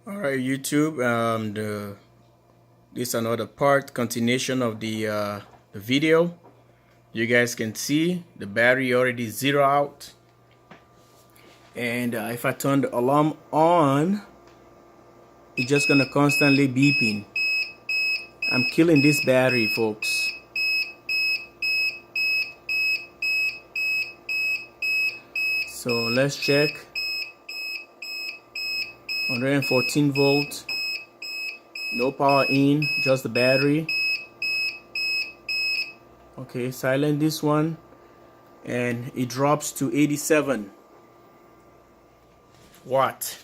All right, YouTube. This is another part, continuation of the video. You guys can see the battery already zero out, and if I turn the alarm on, it's just gonna constantly beeping. I'm killing this battery, folks. So let's check. 114 volts. No power in, just the battery. Okay, silent this one, and it drops to 87 watt.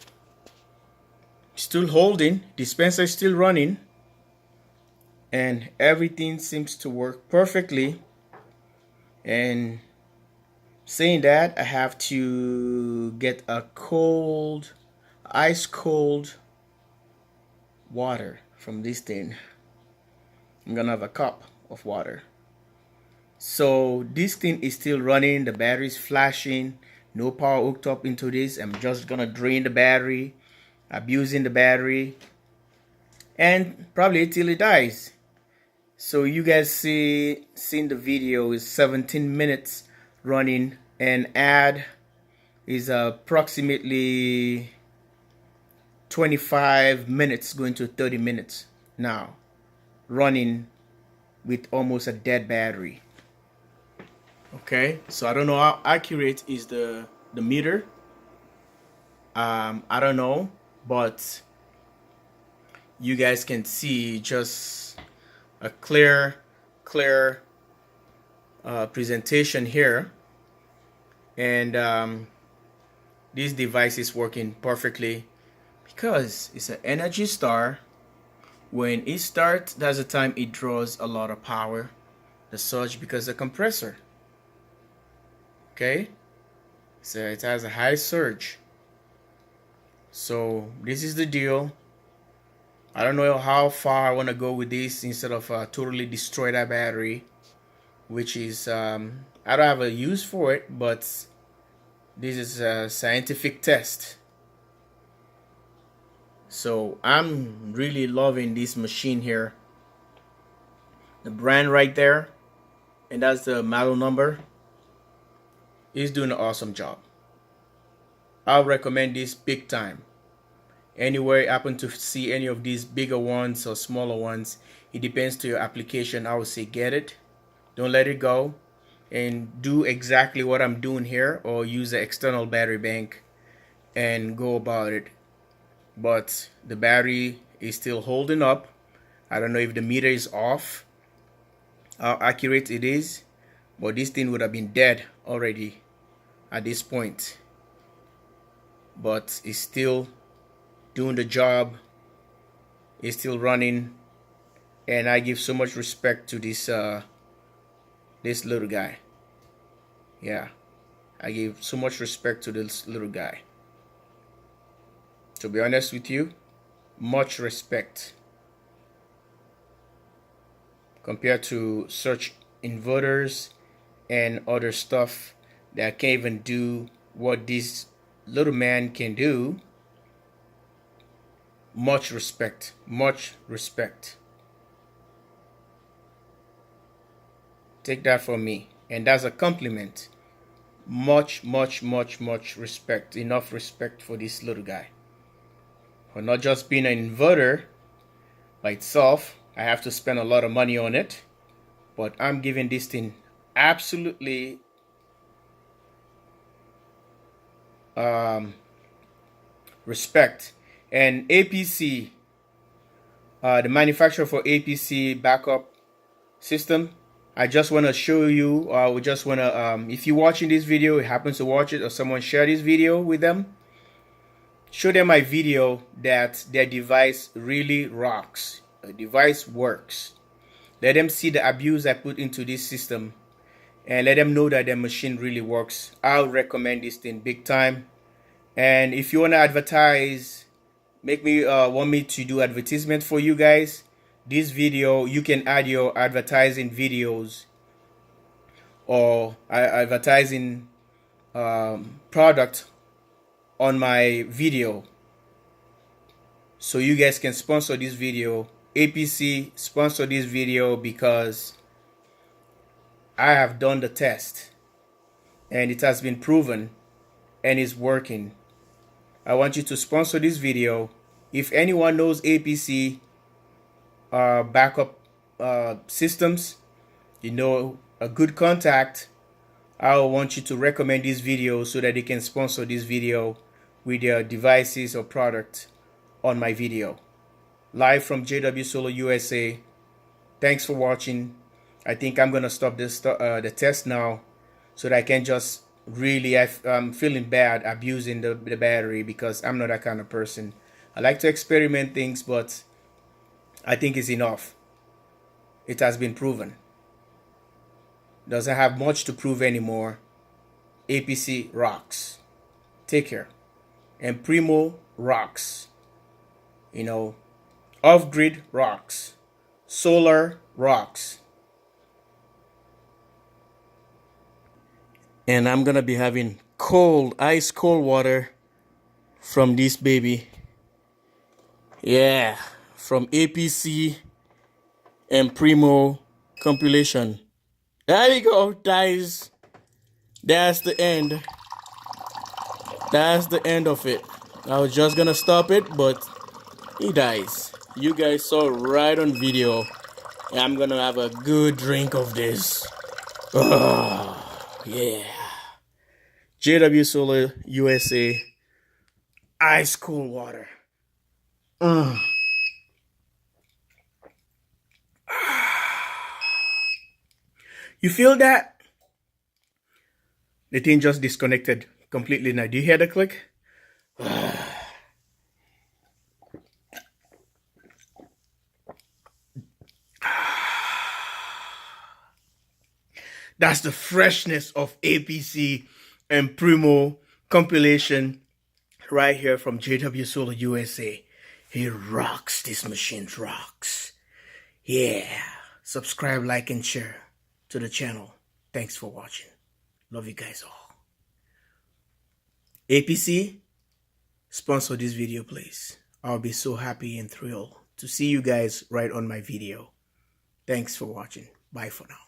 Still holding, dispenser is still running, and everything seems to work perfectly. And saying that, I have to get a cold, ice cold water from this thing. I'm gonna have a cup of water. So this thing is still running, the battery is flashing, no power hooked up into this. I'm just gonna drain the battery, abusing the battery, and probably till it dies. So you guys seen the video is 17 minutes running, and ad is approximately 25 minutes going to 30 minutes now, running with almost a dead battery. Okay, so I don't know how accurate is the meter. I don't know, but you guys can see just a clear presentation here, and this device is working perfectly because it's an Energy Star. When it starts, that's the time it draws a lot of power, the surge, because the compressor. Okay, so it has a high surge. So this is the deal. I don't know how far I want to go with this instead of totally destroy that battery, which is I don't have a use for it, but this is a scientific test. So I'm really loving this machine here. The brand right there, and that's the model number. Is doing an awesome job. I'll recommend this big time. Anywhere you happen to see any of these bigger ones or smaller ones, it depends to your application. I would say get it. Don't let it go, and do exactly what I'm doing here, or use the external battery bank and go about it. But the battery is still holding up. I don't know if the meter is off, how accurate it is, but this thing would have been dead already at this point. But it's still doing the job, it's still running, and I give so much respect to this little guy. Yeah, I give so much respect to this little guy. To be honest with you, much respect compared to such inverters and other stuff that can't even do what this little man can do. Much respect, much respect. Take that from me, and that's a compliment. Much respect. Enough respect for this little guy, for not just being an inverter by itself. I have to spend a lot of money on it, but I'm giving this thing absolutely respect. And APC, the manufacturer for APC backup system, I just want to show you, we just want to, if you're watching this video, it happens to watch it, or someone share this video with them, show them my video that their device really rocks. The device works. Let them see the abuse I put into this system, and let them know that their machine really works. I'll recommend this thing big time. And if you want to advertise, want me to do advertisement for you guys, this video, you can add your advertising videos or advertising product on my video. so you guys can sponsor this video. APC sponsor this video because I have done the test and it has been proven and it's working. I want you to sponsor this video. If anyone knows APC backup systems, you know a good contact, I want you to recommend this video so that they can sponsor this video with their devices or product on my video. Live from JW Solar USA. Thanks for watching. I think I'm gonna stop this the test now so that I can just really, I'm feeling bad abusing the battery because I'm not that kind of person. I like to experiment things, but I think it's enough. It has been proven. Doesn't have much to prove anymore. APC rocks. Take care. And Primo rocks. You know, off-grid rocks. Solar rocks. And I'm gonna be having cold, ice cold water from this baby. Yeah, from APC and Primo compilation. There we go, guys. That's the end. That's the end of it. I was just gonna stop it, but he dies. You guys saw right on video. I'm gonna have a good drink of this. Oh, yeah. JW Solar USA ice cool water. You feel that? The thing just disconnected completely now. Do you hear the click? That's the freshness of APC and Primo compilation right here from JW Solar USA. He rocks. This machine rocks. Yeah. Subscribe, like, and share to the channel. Thanks for watching. Love you guys all. APC, sponsor this video, please. I'll be so happy and thrilled to see you guys right on my video. Thanks for watching. Bye for now.